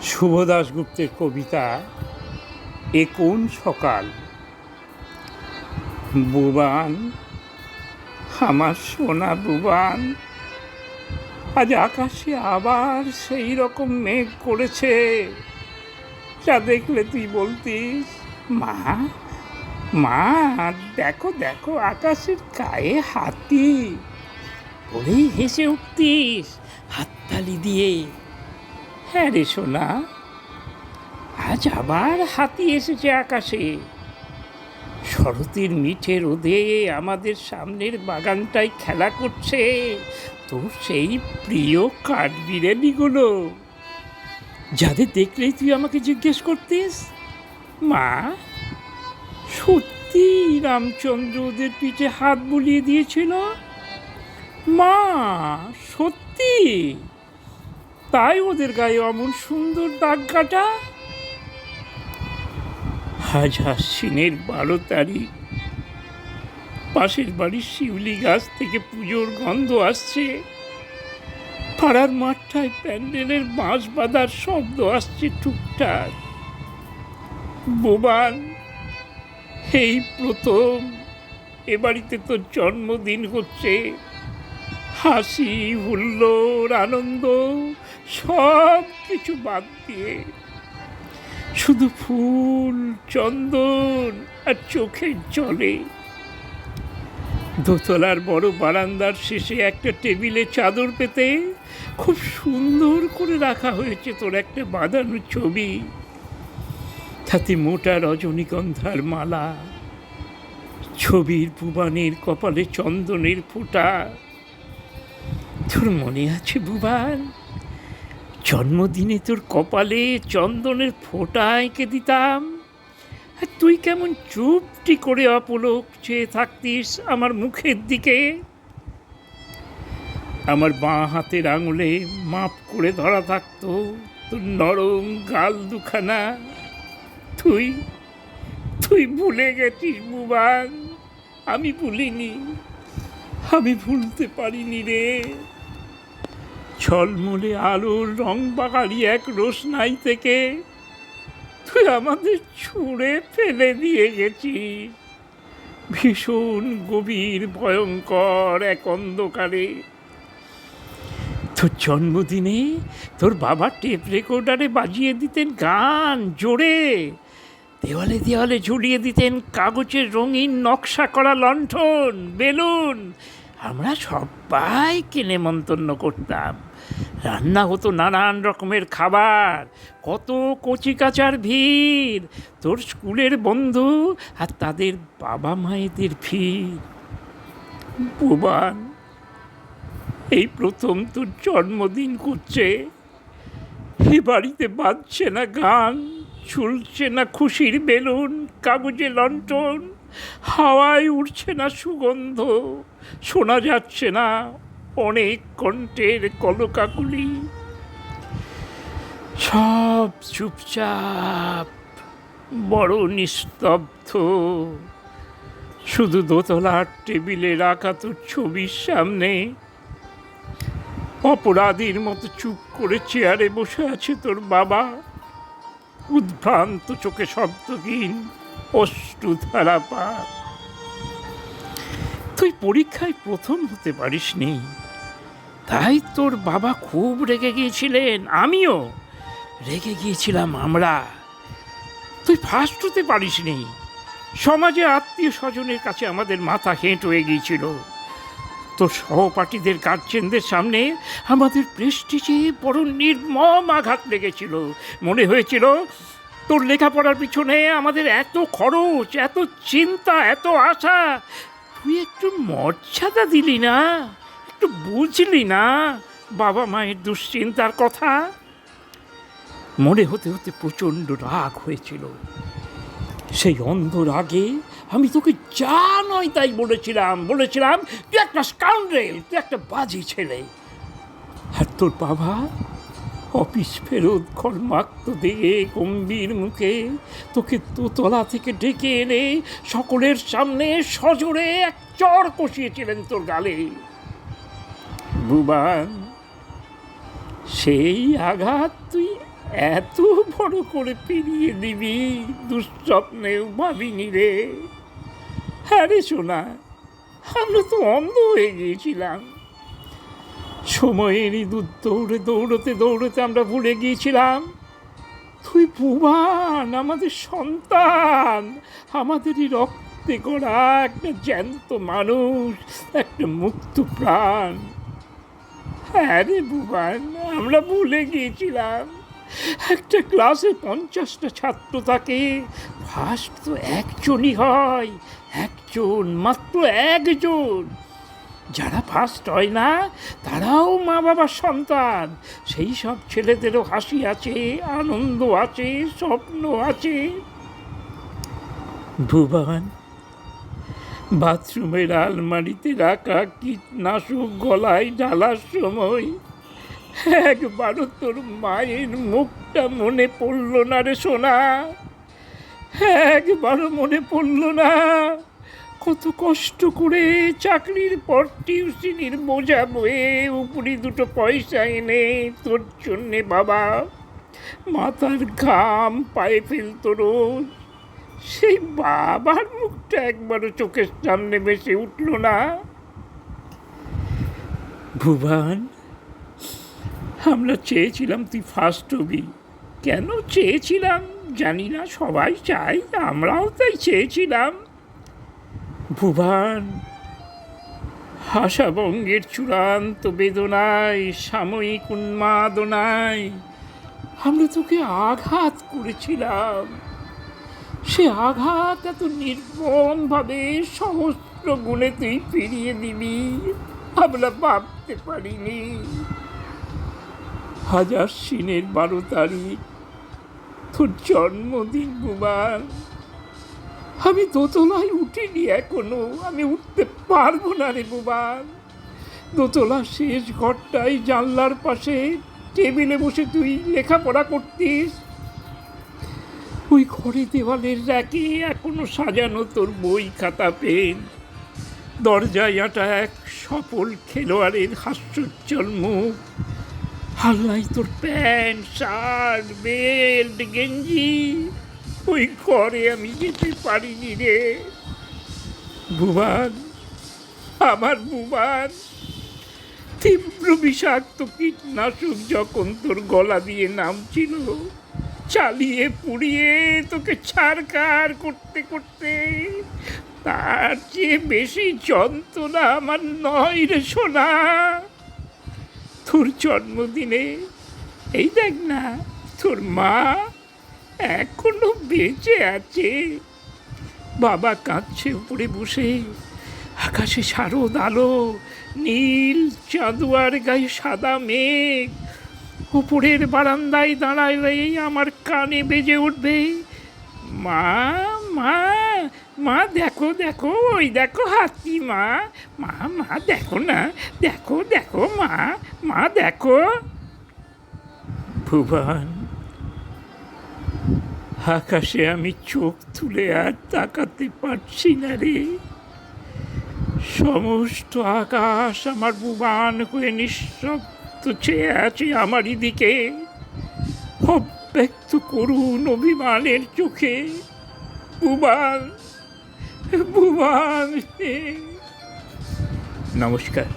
শুভ দাশগুপ্তের কবিতা এ কোন সকাল। বুবান, আমার সোনা বুবান, আজ আকাশে আবার সেই রকম মেঘ করেছে, যা দেখলে তুই বলতিস মা মা দেখো দেখো আকাশের গায়ে হাতি, বলেই হেসে উঠতিস হাততালি দিয়ে। হ্যাঁ রে সোনা, আজ আবার হাতি এসেছে আকাশে। শরতের মিঠে রোদে আমাদের সামনের বাগানটায় খেলা করছে তোর সেই প্রিয় কাঠবিড়ালিগুলো, যাদের দেখলেই তুই আমাকে জিজ্ঞেস করতিস মা সত্যি রামচন্দ্র ওদের পিঠে হাত বুলিয়ে দিয়েছিল, মা সত্যি তাই ওদের গায়ে অমন সুন্দর দাগ কাটা। আজ আশ্বিনের 12 তারিখ, পাশের বাড়ির শিউলি গাছ থেকে পুজোর গন্ধ আসছে, পাড়ার মাঠটায় প্যান্ডেলের বাঁশ বাঁধার শব্দ আসছে টুকটাক। বোবান, এই প্রথম এ বাড়িতে তোর জন্মদিন হচ্ছে। হাসি হুল্লোড় আনন্দ সব কিছু বাদ দিয়ে শুধু ফুল চন্দন আর চোখের জলে। দোতলার বড় বারান্দার শেষে একটা টেবিলে চাদর পেতে খুব সুন্দর করে রাখা হয়েছে তোর একটা বাঁধানো ছবি, তাতে মোটা রজনীগন্ধার মালা, ছবির বুবানের কপালে চন্দনের ফোঁটা। তোর মনে আছে বুবান, জন্মদিনে তোর কপালে চন্দনের ফোঁটা এঁকে দিতাম, আর তুই কেমন চুপটি করে অপলক চেয়ে থাকতিস আমার মুখের দিকে। আমার বাঁ হাতের আঙুলে মাপ করে ধরা থাকতো তোর নরম গাল দুখানা। তুই তুই ভুলে গেছিস বুবান, আমি ভুলিনি, আমি ভুলতে পারিনি রে। ঝলমলে আলোর রং বাগাড়ি এক রোশনাই থেকে তুই আমাদের ছুঁড়ে ফেলে দিয়ে গেছিস ভীষণ গভীর ভয়ঙ্কর এক অন্ধকারে। তোর জন্মদিনে তোর বাবা টেপ রেকর্ডারে বাজিয়ে দিতেন গান জোরে, দেওয়ালে দেওয়ালে ঝুলিয়ে দিতেন কাগজের রঙিন নকশা করা লণ্ঠন বেলুন। আমরা সবাইকে নেমন্তন্ন করতাম, রান্না হতো নানান রকমের খাবার, কত কচিকাচার ভিড়, তোর স্কুলের বন্ধু আর তাদের বাবা মায়েদের ভিড়। বুবান, এই প্রথম তোর জন্মদিন করছে, এ বাড়িতে বাজছে না গান, ঝুলছে না খুশির বেলুন, কাগজে লণ্ঠন, হাওয়ায় উঠছে না সুগন্ধ, শোনা যাচ্ছে না অনেক কণ্ঠের কলকাকুলি। সব চুপচাপ, বড় নিস্তব্ধ। শুধু দোতলার টেবিলে রাখা তোর ছবির সামনে অপরাধীর মতো চুপ করে চেয়ারে বসে আছে তোর বাবা, উদ্ভ্রান্ত চোখে শব্দহীন অশ্রুধারা পা। তুই পরীক্ষায় প্রথম হতে পারিসনি, তাই তোর বাবা খুব রেগে গিয়েছিলেন, আমিও রেগে গিয়েছিলাম আমরা। তুই ফার্স্ট হতে পারিসনি, সমাজে আত্মীয় স্বজনের কাছে আমাদের মাথা হেঁট হয়ে গিয়েছিল। তোর সহপাঠীদের গার্জেনদের সামনে আমাদের প্রেস্টিজে বড় নির্মম আঘাত লেগেছিল। মনে হয়েছিল তোর লেখাপড়ার পিছনে আমাদের এত খরচ, এত চিন্তা, এত আশা, তুই একটু মর্যাদা দিলি না, একটু বুঝলি না বাবা মায়ের দুশ্চিন্তার কথা। মনে হতে হতে প্রচণ্ড রাগ হয়েছিল। সেই অন্ধ রাগে আমি তোকে যা নয় তাই বলেছিলাম তুই একটা স্কাউন্ড্রেল, তুই একটা বাজে ছেলে। আর তোর বাবা অফিস ফেরত ঘর্মাক্ত দিয়ে গম্ভীর মুখে তোকে দোতলা থেকে ডেকে এনে সকলের সামনে সজোরে এক চড় কষিয়েছিলেন তোর গালে। বুবান, সেই আঘাত তুই এত বড় করে ফিরিয়ে দিবি দুঃস্বপ্নেও ভাবিনি রে। হ্যাঁ রে সোনা, আমরা তো অন্ধ হয়ে গিয়েছিলাম। সময়েরই দুধ দৌড়ে দৌড়তে দৌড়তে আমরা ভুলে গিয়েছিলাম তুই ভুবন, আমাদের সন্তান, আমাদেরই রক্তে গড়া একটা জ্যান্ত মানুষ, একটা মুক্ত প্রাণ। হ্যাঁ রে ভুবন, আমরা ভুলে গিয়েছিলাম একটা ক্লাসে 50টা ছাত্র থাকে, ফার্স্ট তো একজনই হয়, একজন, মাত্র একজন। যারা ফার্স্ট হয় না তারাও মা বাবার সন্তান। সেই সব ছেলেদেরও হাসি আছে, আনন্দ আছে, স্বপ্ন আছে। ভুবন, বাথরুমের আলমারিতে রাখা কীটনাশক গলায় ঢালার সময় একবারও তোর মায়ের মুখটা মনে পড়ল না রে সোনা? একবারও মনে পড়ল না কত কষ্ট করে চাকরির পর টিউশনির বোঝা বয়ে উপরি 2 পয়সা এনে তোর জন্যে বাবা মাথার ঘাম পায়ে ফেলতো রোজ? সেই বাবার মুখটা একবারও চোখের সামনে ভেসে উঠল না? ভুবন, আমরা চেয়েছিলাম তুই ফার্স্ট হবি। কেন চেয়েছিলাম জানি না, সবাই চাই, আমরাও তাই চেয়েছিলাম। ভুবন, আশাভঙ্গের চূড়ান্ত বেদনায়, সাময়িক উন্মাদনায় আমরা তোকে আঘাত করেছিলাম। সে আঘাত এত নির্মমভাবে সহস্র গুণে তুই ফিরিয়ে দিবি আমরা ভাবতে পারিনি। 12 তারিখ তোর জন্মদিন ভুবন। আমি দোতলায় উঠিনি এখনো, আমি উঠতে পারবো না রে ভুবন। দোতলার শেষ ঘরটায় জানলার পাশে টেবিলে বসে তুই লেখাপড়া করতিস। ওই ঘরে দেওয়ালের র্যাকে এখনো সাজানো তোর বই, খাতা, পেন। দরজায় আটা এক সফল খেলোয়াড়ের হাস্যোজ্জ্বল মুখ। হাল্লাই তোর প্যান্ট, শার্ট, বেল্ট, গেঞ্জি। ওই ঘরে আমি যেতে পারিনি রে ভুবন, আমার ভুবন। তীব্র বিষাক্ত কীটনাশক যখন তোর গলা দিয়ে নামছিল, চালিয়ে পুড়িয়ে তোকে ছারখার করতে করতে তার চেয়ে বেশি যন্ত্রণা আমার নয় রে সোনা। তোর জন্মদিনে এই দেখ না, তোর মা এখনো বেঁচে আছে। বাবা কাঁদছে উপরে বসে, আকাশে শারদ আলো, নীল চাঁদুয়ার গায়ে সাদা মেঘ। উপরের বারান্দায় দাঁড়ালেই আমার কানে বেজে উঠবে, মা মা মা, দেখো দেখো, ওই দেখো হাতি, মা মা মা, দেখো না, দেখো দেখো মা মা, দেখো। ভুবন, আকাশে আমি চোখ তুলে আর তাকাতে পারছি না রে। সমস্ত আকাশ আমার ভুবন হয়ে নিঃশব্দ চেয়ে আছে আমারই দিকে, অব্যক্ত করুণ অভিমানের চোখে। ভুবন, ভুবন। নমস্কার।